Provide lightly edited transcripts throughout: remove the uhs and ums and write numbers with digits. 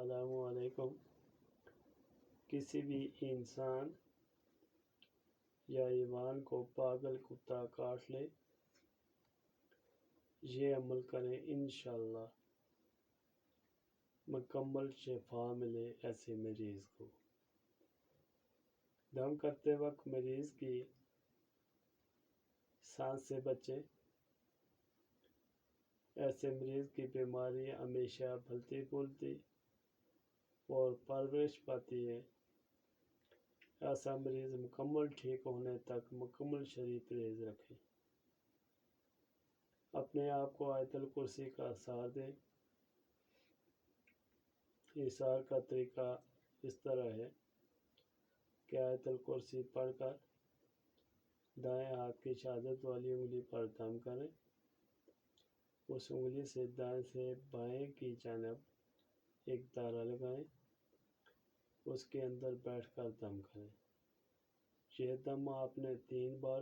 السلام علیکم۔ کسی بھی انسان یا حیوان کو پاگل کتا کاٹ لے، یہ عمل کریں، انشاءاللہ مکمل شفا ملے ایسے مریض کو۔ دم کرتے وقت مریض کی سانس سے بچیں۔ ایسے مریض کی بیماری ہمیشہ پھلتی پھولتی اور پرورش پاتی ہے۔ ایسا مریض مکمل ٹھیک ہونے تک مکمل شرعی پرہیز رکھے۔ اپنے آپ کو آیت الکرسی کا اثار دیں۔ اثار کا طریقہ اس طرح ہے کہ آیت الکرسی پڑھ کر دائیں ہاتھ کی شہادت والی انگلی پر دم کریں۔ اس انگلی سے دائیں سے بائیں کی جانب ایک دائرہ لگائیں۔ اس کے اندر بیٹھ کر دم کریں۔ یہ دم آپ نے 3 بار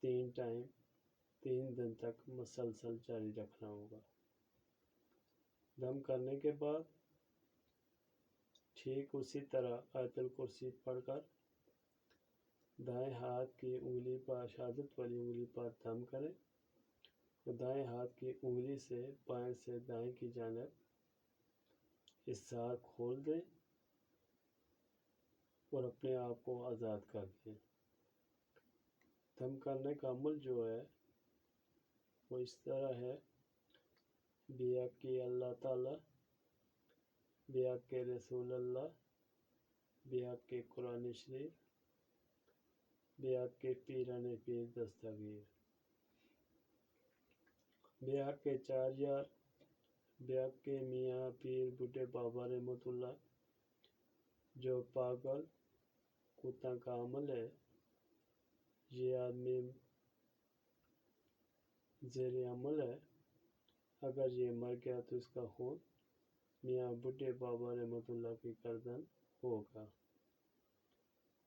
3 ٹائم 3 دن تک مسلسل جاری رکھنا ہوگا۔ دم کرنے کے بعد ٹھیک اسی طرح آیت الکرسی پڑھ کر دائیں ہاتھ کی انگلی پر شہادت والی انگلی پر دم کریں اور دائیں ہاتھ کی انگلی سے بائیں سے دائیں کی جانب اثار کھول دیں اور اپنے آپ کو آزاد کر دیں۔ دم کرنے کا عمل جو ہے وہ اس طرح ہے: بحق اللہ تعالی، بحق رسول اللہ، بحق قرآن شریف، بحق پیران پیر دستگیر، بحق 4 یار، بحق میاں پیر بڈھے بابا رحمۃ اللہ۔ جو پاگل کتا کا عمل ہے، یہ آدمی زیر عمل ہے۔ اگر یہ مر گیا تو اس کا خون میاں بڈھے بابا رحمۃ اللہ کی گردن ہوگا۔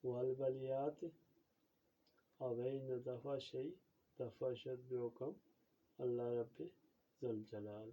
والبلیات اوین دفع شیء دفع شد بحکم اللہ رب ذوالجلال۔